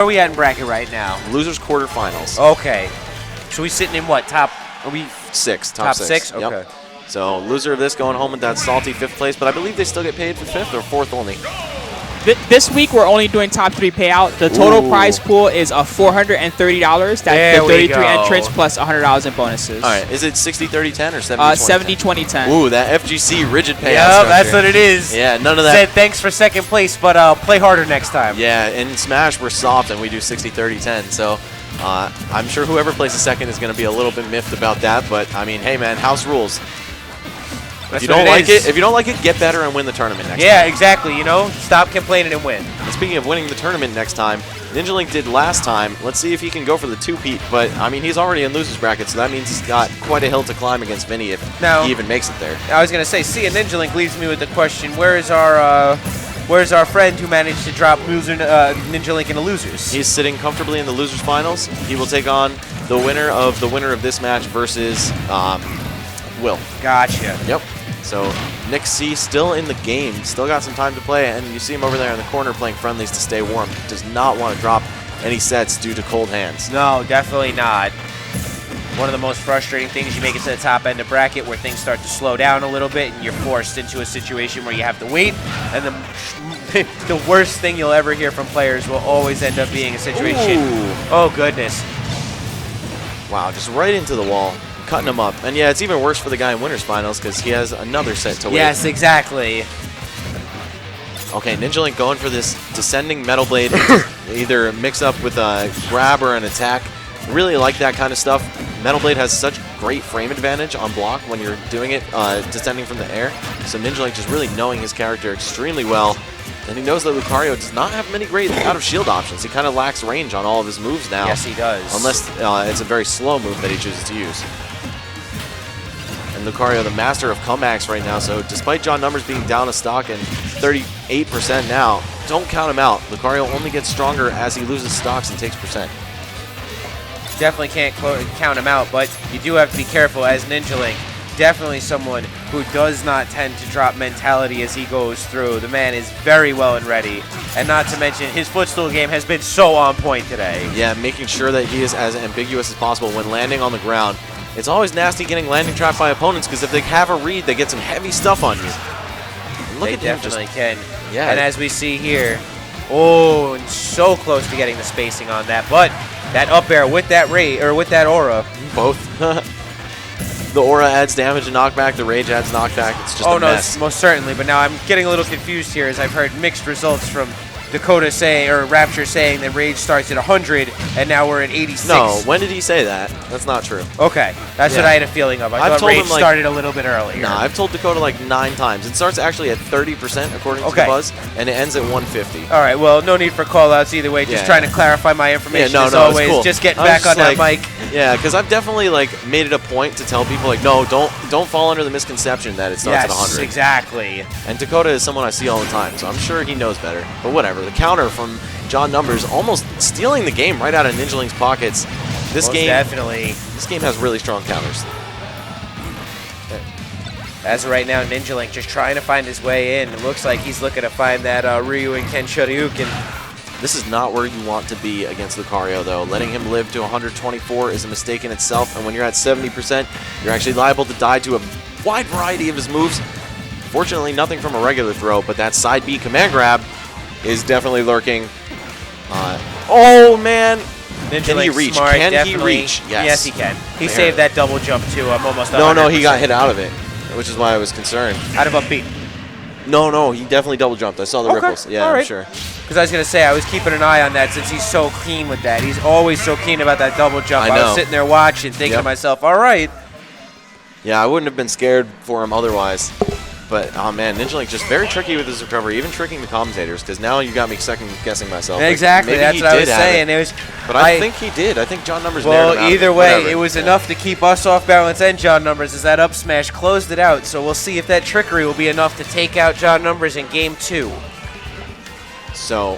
Where are we at in bracket right now? Losers quarterfinals. Okay. So we sitting in what? Top? Are we six? top six? Okay. Yep. So loser of this going home with that salty 5th place, but I believe they still get paid for 5th or 4th only. This week we're only doing top 3 payout. The total prize pool is $430. That's the 33 entrants plus $100 in bonuses. All right, is it 60-30-10 or 70-20-10? Ooh, that FGC rigid payout. Yeah, that's what it is. Yeah, none of that. Said thanks for 2nd place, but play harder next time. Yeah, in Smash we're soft and we do 60-30-10. So I'm sure whoever places 2nd is going to be a little bit miffed about that. But I mean, hey man, house rules. If you don't like it, get better and win the tournament next time. Yeah, exactly. You know, stop complaining and win. And speaking of winning the tournament next time, Ninjalink did last time. Let's see if he can go for the 2-peat. But I mean, he's already in losers bracket, so that means he's got quite a hill to climb against Vinny if he even makes it there. I was gonna say, Ninjalink leaves me with the question: Where's our friend who managed to drop Ninjalink into losers? He's sitting comfortably in the losers finals. He will take on the winner of this match versus Will. Gotcha. Yep. So Nick C still in the game, still got some time to play, and you see him over there in the corner playing friendlies to stay warm. Does not want to drop any sets due to cold hands. No, definitely not. One of the most frustrating things, you make it to the top end of bracket where things start to slow down a little bit and you're forced into a situation where you have to wait, and the worst thing you'll ever hear from players will always end up being a situation. Ooh. Oh, goodness. Wow, just right into the wall. Cutting him up. And yeah, it's even worse for the guy in winners finals because he has another set to wait. Yes, exactly. Okay, Ninjalink going for this descending Metal Blade. Either mix up with a grab or an attack. Really like that kind of stuff. Metal Blade has such great frame advantage on block when you're doing it descending from the air. So Ninjalink just really knowing his character extremely well. And he knows that Lucario does not have many great out-of-shield options. He kind of lacks range on all of his moves now. Yes, he does. Unless it's a very slow move that he chooses to use. And Lucario, the master of comebacks right now, so despite John Numbers being down a stock and 38% now, don't count him out. Lucario only gets stronger as he loses stocks and takes percent. Definitely can't count him out, but you do have to be careful as Ninjalink. Definitely someone who does not tend to drop mentality as he goes through. The man is very well and ready, and not to mention his footstool game has been so on point today. Yeah, making sure that he is as ambiguous as possible when landing on the ground. It's always nasty getting landing trapped by opponents because if they have a read, they get some heavy stuff on you. And look they at him definitely can. Yeah. And as we see here, oh, and so close to getting the spacing on that, but that up air with that with that aura. Both. The aura adds damage and knockback. The rage adds knockback. It's just a mess. Most certainly. But now I'm getting a little confused here as I've heard mixed results from Dakota saying, or Rapture saying that rage starts at 100 and now we're at 86. No, when did he say that? That's not true. Okay, that's what I had a feeling of. I thought rage started a little bit earlier. No, I've told Dakota like 9 times. It starts actually at 30% according to the buzz, and it ends at 150. All right, well, no need for call-outs either way. Just trying to clarify my information as always. Cool. Just getting back on that mic. Yeah, because I've definitely like made it a point to tell people like, no, don't fall under the misconception that it starts at 100. Yes, exactly. And Dakota is someone I see all the time, so I'm sure he knows better. But whatever. The counter from John Numbers almost stealing the game right out of Ninjalink's pockets. This game has really strong counters. As of right now, Ninjalink just trying to find his way in. It looks like he's looking to find that Ryu and Ken Shoryuken. This is not where you want to be against Lucario, though. Letting him live to 124 is a mistake in itself, and when you're at 70%, you're actually liable to die to a wide variety of his moves. Fortunately, nothing from a regular throw, but that side B command grab is definitely lurking. Oh, man! Can he reach? Smart, can he reach? Yes. Yes, he can. He saved that double jump, too. I'm almost 100%. No, he got hit out of it, which is why I was concerned. Out of a beat. No, he definitely double jumped. I saw the ripples. Yeah, I'm sure. Because I was going to say, I was keeping an eye on that since he's so keen with that. He's always so keen about that double jump. I was sitting there watching, thinking to myself, all right. Yeah, I wouldn't have been scared for him otherwise. But, oh man, Ninjalink just very tricky with his recovery, even tricking the commentators, because now you got me second-guessing myself. Exactly, like, that's what I was saying. But I think he did. I think John Numbers nailed him out. Well, either way, it was enough to keep us off balance and John Numbers as that up smash closed it out. So we'll see if that trickery will be enough to take out John Numbers in Game 2. So,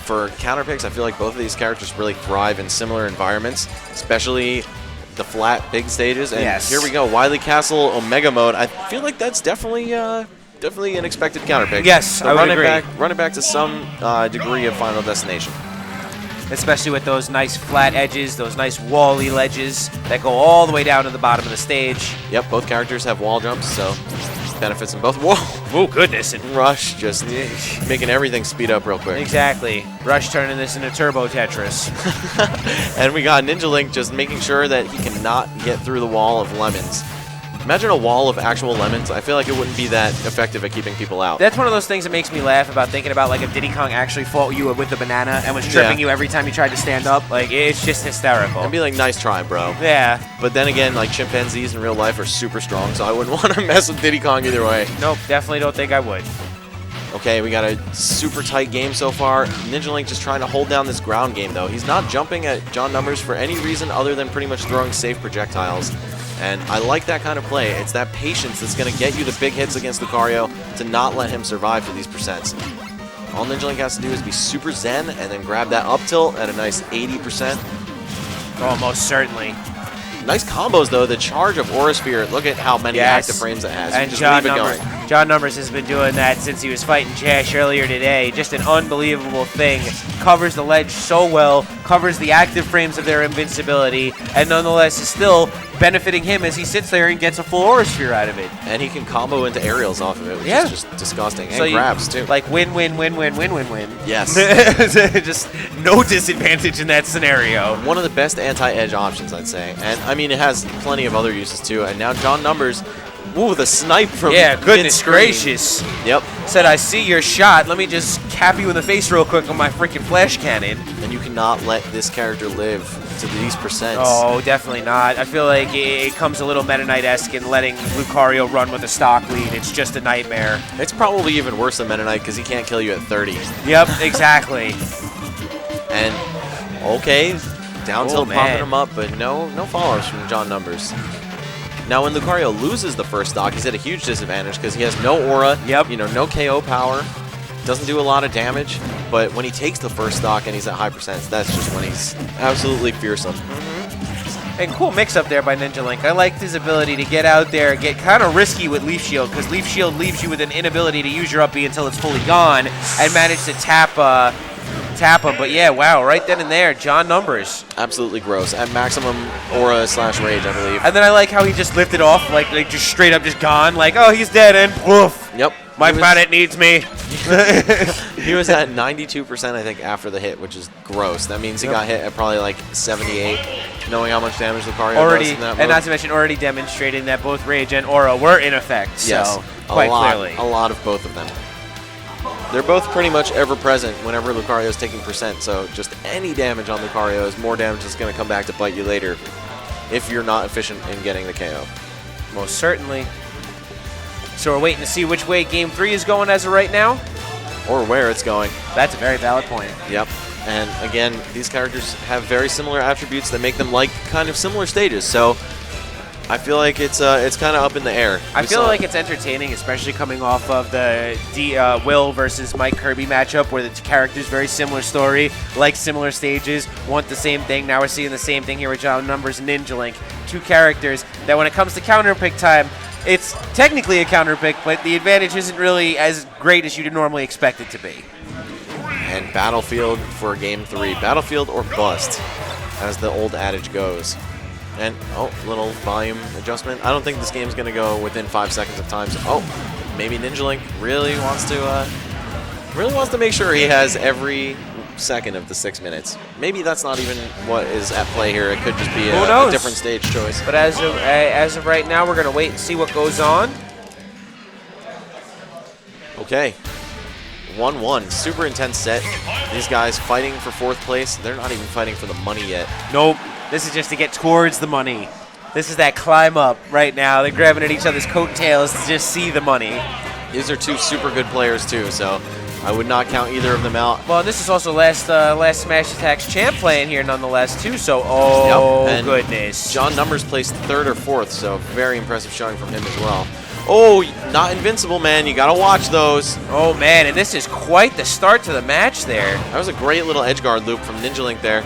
for counter picks, I feel like both of these characters really thrive in similar environments, especially the flat, big stages. And here we go, Wily Castle, Omega Mode. I feel like that's definitely an expected counter pick. Yes, I would agree. Run it back to some degree of Final Destination. especially with those nice flat edges, those nice wally ledges that go all the way down to the bottom of the stage. Yep, both characters have wall jumps, so benefits in both. Whoa! Oh, goodness. And Rush just making everything speed up real quick. exactly. Rush turning this into Turbo Tetris. And we got Ninjalink just making sure that he cannot get through the wall of lemons. Imagine a wall of actual lemons. I feel like it wouldn't be that effective at keeping people out. That's one of those things that makes me laugh about thinking about, like, if Diddy Kong actually fought you with the banana and was tripping you every time you tried to stand up. Like, it's just hysterical. I'd be like, nice try, bro. Yeah. But then again, like, chimpanzees in real life are super strong, so I wouldn't want to mess with Diddy Kong either way. Nope, definitely don't think I would. Okay, we got a super tight game so far. Ninjalink just trying to hold down this ground game, though. He's not jumping at John Numbers for any reason other than pretty much throwing safe projectiles. And I like that kind of play. It's that patience that's going to get you the big hits against Lucario to not let him survive for these percents. All Ninjalink has to do is be super zen and then grab that up tilt at a nice 80%. Oh, most certainly. Nice combos, though. The charge of Aura Sphere, look at how many active frames it has. And just John leave it Numbers, going. John Numbers has been doing that since he was fighting Jash earlier today. Just an unbelievable thing. Covers the ledge so well, covers the active frames of their invincibility, and nonetheless is still benefiting him as he sits there and gets a full Aura Sphere out of it. And he can combo into aerials off of it, which is just disgusting. And So grabs, too. Like win, win, win, win, win, win, win. Yes. Just no disadvantage in that scenario. One of the best anti-edge options, I'd say. And, I mean, it has plenty of other uses, too. And now John Numbers, ooh, the snipe from Goodness mid-screen. gracious. Yep. Said, I see your shot. Let me just cap you in the face real quick on my freaking flash cannon. And you cannot let this character live to these percents. Oh, definitely not. I feel like it comes a little Meta Knight-esque in letting Lucario run with a stock lead. It's just a nightmare. It's probably even worse than Meta Knight because he can't kill you at 30. Yep, exactly. And, okay, down tilt man. popping him up, but no follow-ups from John Numbers. Now, when Lucario loses the first stock, he's at a huge disadvantage because he has no aura, no KO power, doesn't do a lot of damage, but when he takes the first stock and he's at high percents, that's just when he's absolutely fearsome. And cool mix-up there by Ninjalink. I liked his ability to get out there, get kind of risky with Leaf Shield, because Leaf Shield leaves you with an inability to use your up B until it's fully gone, and managed to tap him. But yeah, wow, right then and there, John Numbers. Absolutely gross. At maximum aura/rage, I believe. And then I like how he just lifted off, like just straight up just gone, like, oh, he's dead, and poof. Yep. My planet needs me. He was at 92%, I think, after the hit, which is gross. That means he got hit at probably like 78, knowing how much damage Lucario does in that mode. And not to mention already demonstrating that both Rage and Aura were in effect. Yes, So, quite clearly. A lot of both of them. They're both pretty much ever present whenever Lucario is taking percent, so just any damage on Lucario is more damage that's going to come back to bite you later if you're not efficient in getting the KO. Most certainly. So we're waiting to see which way Game 3 is going as of right now. Or where it's going. That's a very valid point. Yep. And again, these characters have very similar attributes that make them like kind of similar stages, so I feel like it's kind of up in the air. I feel like it's entertaining, especially coming off of the Will versus Mike Kirby matchup, where the characters very similar story, like similar stages, want the same thing. Now we're seeing the same thing here with John Numbers and Ninjalink. Two characters that when it comes to counter pick time, it's technically a counter pick, but the advantage isn't really as great as you'd normally expect it to be. And Battlefield for Game 3. Battlefield or bust, as the old adage goes. And, little volume adjustment. I don't think this game's going to go within 5 seconds of time. So, maybe Ninjalink really wants to make sure he has every second of the 6 minutes. Maybe that's not even what is at play here. It could just be a different stage choice. But as of right now, we're going to wait and see what goes on. Okay. 1-1. Super intense set. These guys fighting for 4th place. They're not even fighting for the money yet. Nope. This is just to get towards the money. This is that climb up right now. They're grabbing at each other's coattails to just see the money. These are two super good players, too, so I would not count either of them out. Well, this is also last Smash Attacks champ playing here nonetheless, too, so, goodness. John Numbers placed 3rd or 4th, so very impressive showing from him as well. Oh, not invincible, man. You got to watch those. Oh, man, and this is quite the start to the match there. That was a great little edge guard loop from Ninjalink there.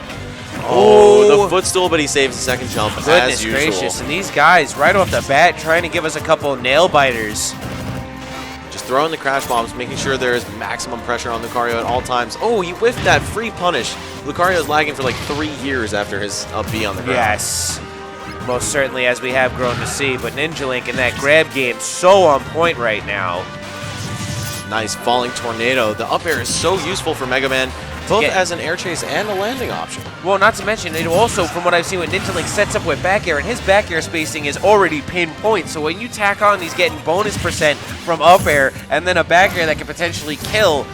Oh, the footstool, but he saves the second jump Goodness as usual. gracious, and these guys right off the bat trying to give us a couple nail biters. Just throwing the crash bombs, making sure there is maximum pressure on Lucario at all times. Oh, he whiffed that free punish. Lucario's lagging for like 3 years after his up B on the ground. Yes. Most certainly, as we have grown to see. But Ninjalink in that grab game, so on point right now. Nice falling tornado. The up air is so useful for Mega Man, both Yeah. as an air chase and a landing option. Well, not to mention, it also, from what I've seen with Ninjalink, sets up with back air, and his back air spacing is already pinpoint. So when you tack on these getting bonus percent from up air, and then a back air that can potentially kill,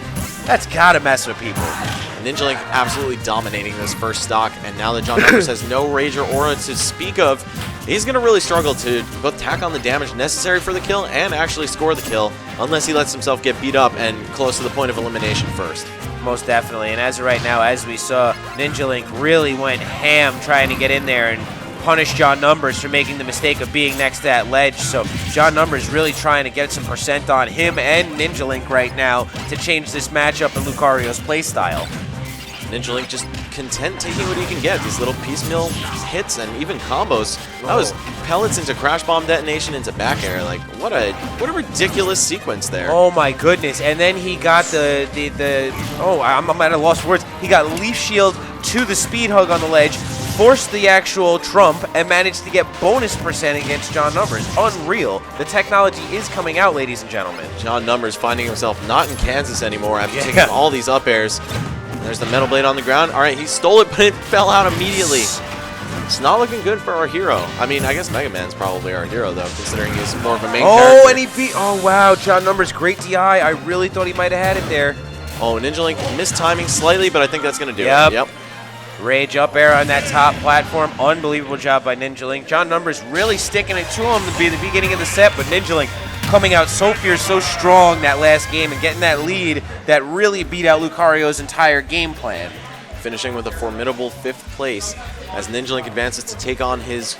that's gotta mess with people. Ninjalink absolutely dominating this first stock, and now that John Numbers has no Rage or Aura to speak of, he's going to really struggle to both tack on the damage necessary for the kill and actually score the kill, unless he lets himself get beat up and close to the point of elimination first. Most definitely, and as of right now, as we saw, Ninjalink really went ham trying to get in there and punish John Numbers for making the mistake of being next to that ledge. So John Numbers really trying to get some percent on him and Ninjalink right now to change this matchup and Lucario's playstyle. Ninjalink just content taking what he can get. These little piecemeal hits and even combos. That was pellets into crash bomb detonation into back air. Like, what a ridiculous sequence there. Oh my goodness! And then he got I'm at a loss for words. He got leaf shield to the speed hug on the ledge, forced the actual trump, and managed to get bonus percent against John Numbers. Unreal. The technology is coming out, ladies and gentlemen. John Numbers finding himself not in Kansas anymore after taking all these up airs. There's the Metal Blade on the ground. All right, he stole it, but it fell out immediately. It's not looking good for our hero. I mean, I guess Mega Man's probably our hero, though, considering he's more of a main character. And he beat... Oh, wow. John Numbers, great DI. I really thought he might have had it there. Oh, Ninjalink missed timing slightly, but I think that's going to do Yep. it. Yep. Rage up air on that top platform. Unbelievable job by Ninjalink. John Numbers really sticking it to him to be the beginning of the set, but Ninjalink coming out so fierce, so strong that last game and getting that lead that really beat out Lucario's entire game plan. Finishing with a formidable 5th place as Ninjalink advances to take on his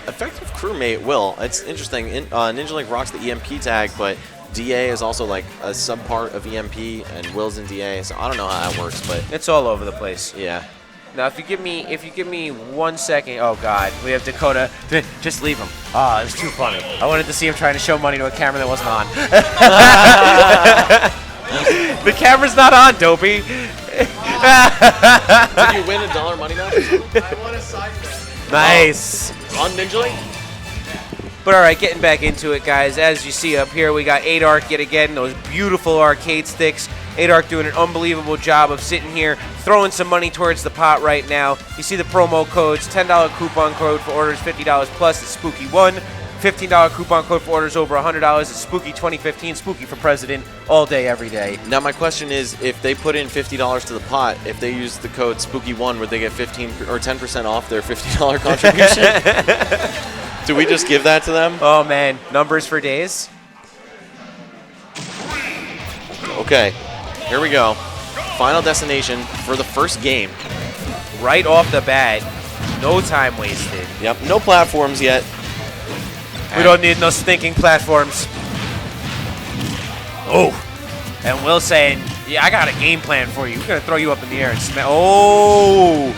effective crewmate, Will. It's interesting. Ninjalink rocks the EMP tag, but DA is also like a subpart of EMP, and Will's in DA, so I don't know how that works, but It's all over the place. yeah. Now, if you give me 1 second, oh God, we have Dakota. Just leave him. Ah, it was too funny. I wanted to see him trying to show money to a camera that wasn't on. The camera's not on, Dopey. Did you win $1 money now? I want a side bet. Oh, Nice. on Ninjalink? But all right, getting back into it, guys. As you see up here, we got 8ARC yet again, those beautiful arcade sticks. 8ARC doing an unbelievable job of sitting here, throwing some money towards the pot right now. You see the promo codes, $10 coupon code for orders $50 plus, it's Spooky1. $15 coupon code for orders over $100, it's Spooky 2015, Spooky for President, all day, every day. Now my question is, if they put in $50 to the pot, if they use the code Spooky1, would they get 15 or 10% off their $50 contribution? Do we just give that to them? Oh man, numbers for days. Okay, here we go. Final destination for the first game. Right off the bat, no time wasted. Yep, no platforms yet. We don't need no stinking platforms. Oh, and Will saying, yeah, I got a game plan for you. We're going to throw you up in the air and smash. Oh,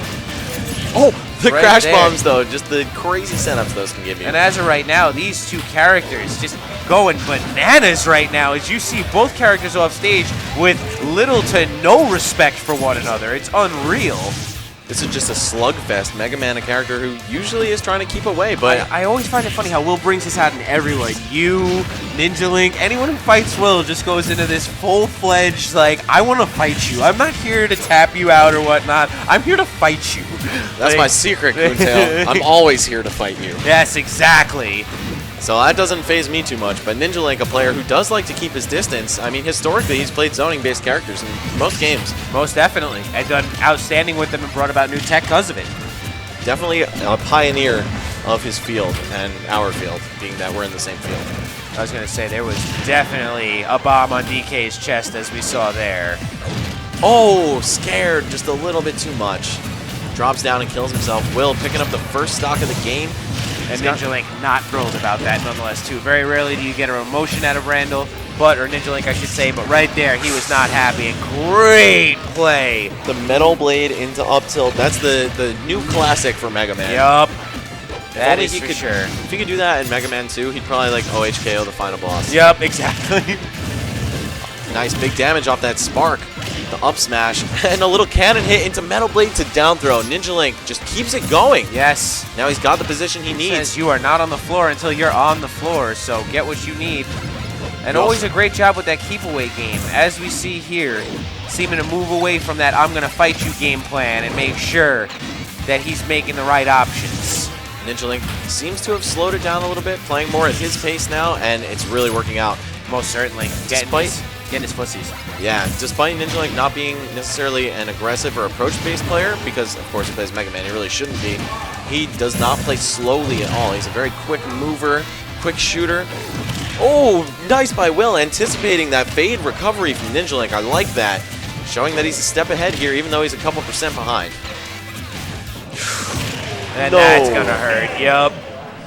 The Right crash there. bombs, though, just the crazy setups those can give you. and as of right now, these two characters just going bananas right now as you see both characters off stage with little to no respect for one another. It's unreal. This is just a slugfest. Mega Man, a character who usually is trying to keep away, but I always find it funny how Will brings this out in everyone. You, Ninjalink, anyone who fights Will just goes into this full-fledged, like, I want to fight you. I'm not here to tap you out or whatnot. I'm here to fight you. that's my secret, Coontail. I'm always here to fight you. Yes, exactly. So that doesn't faze me too much, but Ninjalink, a player who does like to keep his distance. I mean, historically, he's played zoning-based characters in most games. Most definitely. And done outstanding with them and brought about new tech because of it. Definitely a pioneer of his field and our field, being that we're in the same field. I was going to say, there was definitely a bomb on DK's chest as we saw there. Oh, scared just a little bit too much. Drops down and kills himself. Will picking up the first stock of the game. And Ninjalink not thrilled about that nonetheless, too. Very rarely do you get a emotion out of Randall, or Ninjalink, I should say, but right there, he was not happy. And great play. The Metal Blade into up tilt. That's the new classic for Mega Man. Yup. That only is he for could- sure. If he could do that in Mega Man 2, he'd probably like OHKO the final boss. Yup, exactly. Nice big damage off that spark. The up smash and a little cannon hit into Metal Blade to down throw. Ninjalink just keeps it going. Yes. Now he's got the position he needs. Says you are not on the floor until you're on the floor, so get what you need. And always a great job with that keep away game. As we see here, seeming to move away from that I'm going to fight you game plan and make sure that he's making the right options. Ninjalink seems to have slowed it down a little bit, playing more at his pace now, and it's really working out. Most certainly. Getting his pussies. Yeah, despite Ninjalink not being necessarily an aggressive or approach-based player, because of course he plays Mega Man, he really shouldn't be, he does not play slowly at all. He's a very quick mover, quick shooter. Oh, nice by Will, anticipating that fade recovery from Ninjalink. I like that. Showing that he's a step ahead here, even though he's a couple % behind. And that's gonna hurt, yup.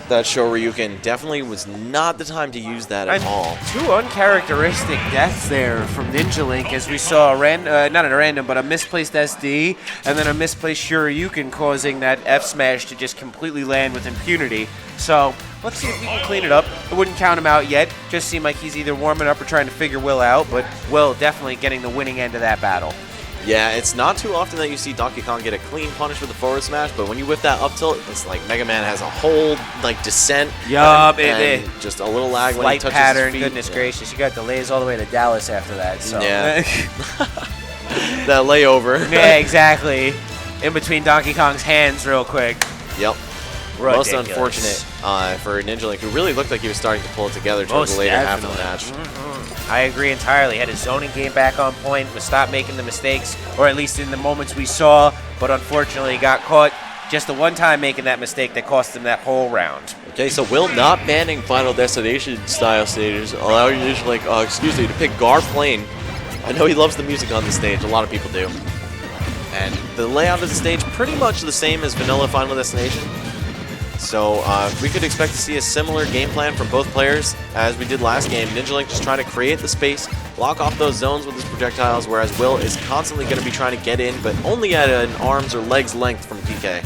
That Shoryuken definitely was not the time to use that at all. Two uncharacteristic deaths there from Ninjalink, as we saw not a random, but a misplaced SD, and then a misplaced Shoryuken causing that F smash to just completely land with impunity. So let's see if we can clean it up. It wouldn't count him out yet. Just seemed like he's either warming up or trying to figure Will out, but Will definitely getting the winning end of that battle. Yeah, it's not too often that you see Donkey Kong get a clean punish with a forward smash, but when you whip that up tilt, it's like Mega Man has a whole descent. Yup, and just a little lag when he Flight touches pattern, his feet. goodness gracious. You got delays all the way to Dallas after that. So. Yeah. That layover. Yeah, exactly. In between Donkey Kong's hands real quick. Yep. Ridiculous. Most unfortunate for Ninjalink, who really looked like he was starting to pull it together towards the later half of the match. I agree entirely. Had his zoning game back on point, was stopped making the mistakes, or at least in the moments we saw, but unfortunately got caught just the one time making that mistake that cost him that whole round. Okay, so Will not banning Final Destination style stages, allowing Ninjalink, to pick Gar Plane. I know he loves the music on the stage, a lot of people do. And the layout of the stage pretty much the same as vanilla Final Destination. So we could expect to see a similar game plan from both players as we did last game. Ninjalink just trying to create the space, block off those zones with his projectiles, whereas Will is constantly going to be trying to get in, but only at an arm's or leg's length from DK.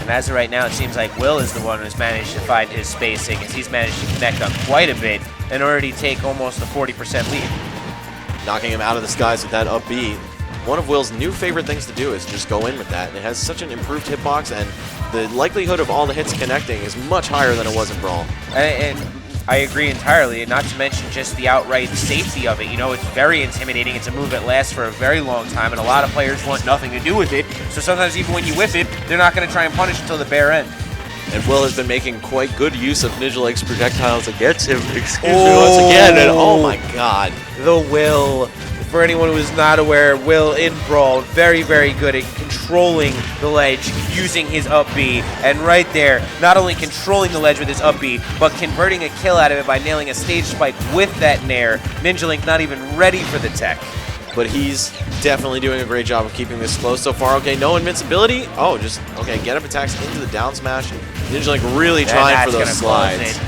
And as of right now, it seems like Will is the one who's managed to find his spacing, as he's managed to connect up quite a bit and already take almost a 40% lead. Knocking him out of the skies with that up B. One of Will's new favorite things to do is just go in with that, and it has such an improved hitbox, and the likelihood of all the hits connecting is much higher than it was in Brawl. And I agree entirely, and not to mention just the outright safety of it. You know, it's very intimidating. It's a move that lasts for a very long time, and a lot of players want nothing to do with it. So sometimes even when you whiff it, they're not going to try and punish until the bare end. And Will has been making quite good use of Ninjalink's projectiles against him. Excuse me once again, and oh my god. The Will. For anyone who is not aware, Will in Brawl, very, very good at controlling the ledge using his up B. And right there, not only controlling the ledge with his up B, but converting a kill out of it by nailing a stage spike with that nair. Ninjalink not even ready for the tech. But he's definitely doing a great job of keeping this close so far. Okay, no invincibility. Oh, just, okay, get up attacks into the down smash. Ninjalink really trying for those slides.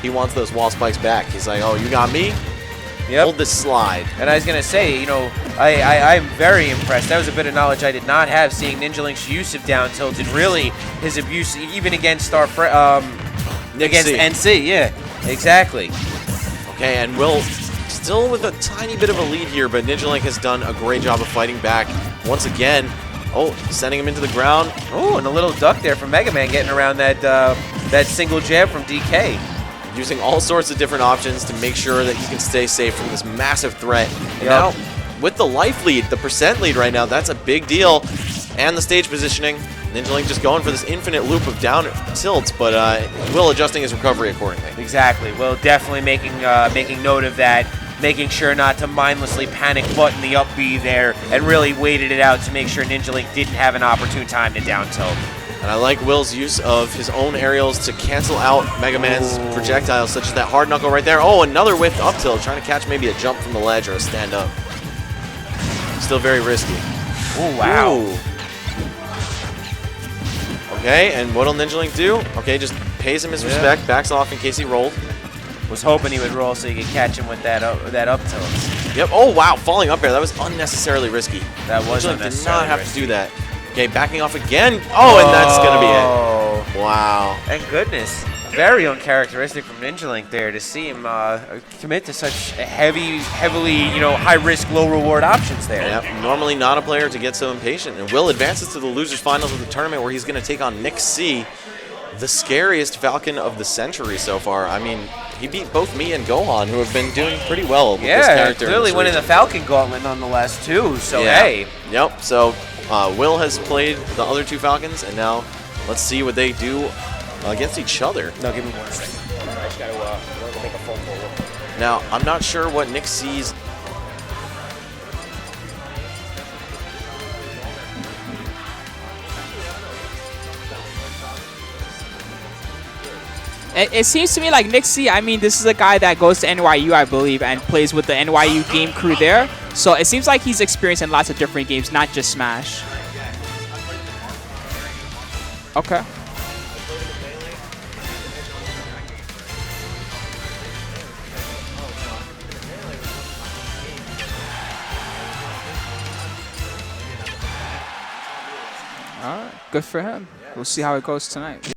He wants those wall spikes back. He's like, oh, you got me? Yep. Hold this slide. And I was going to say, you know, I'm very impressed. That was a bit of knowledge I did not have, seeing Ninjalink's use of down tilt and really his abuse even against our against NC. Yeah, exactly. Okay, and Will still with a tiny bit of a lead here, but Ninjalink has done a great job of fighting back once again. Oh, sending him into the ground. Oh, and a little duck there from Mega Man getting around that that single jab from DK. Using all sorts of different options to make sure that he can stay safe from this massive threat. And now, with the life lead, the percent lead right now, that's a big deal. And the stage positioning, Ninjalink just going for this infinite loop of down tilts, but Will adjusting his recovery accordingly. Exactly. Will definitely making note of that, making sure not to mindlessly panic button the up B there, and really waited it out to make sure Ninjalink didn't have an opportune time to down tilt. And I like Will's use of his own aerials to cancel out Mega Man's projectiles, such as that hard knuckle right there. Oh, another whiffed up tilt, trying to catch maybe a jump from the ledge or a stand up. Still very risky. Oh, wow. Ooh. Okay, and what'll Ninjalink do? Okay, just pays him his respect, backs off in case he rolled. Was hoping he would roll so you could catch him with that up tilt. Yep. Oh, wow, falling up there. That was unnecessarily risky. That was Ninjalink unnecessarily did not have risky. to do that. Okay, backing off again. Oh, and that's going to be it. Wow. Thank goodness. Very uncharacteristic from Ninjalink there to see him commit to such heavily, you know, high-risk, low-reward options there. Yeah, normally not a player to get so impatient. And Will advances to the losers finals of the tournament where he's going to take on Nick C, the scariest Falcon of the century so far. I mean, he beat both me and Gohan, who have been doing pretty well with this character. Yeah, clearly winning the Falcon Gauntlet nonetheless, too. So, hey. Yep, so Will has played the other two Falcons, and now let's see what they do against each other. No, give me 1 second. I just got to make a phone call. Now, I'm not sure what Nick sees. It seems to me like Nick C, I mean, this is a guy that goes to NYU, I believe, and plays with the NYU game crew there. So it seems like he's experienced in lots of different games, not just Smash. Okay. All right, good for him. We'll see how it goes tonight.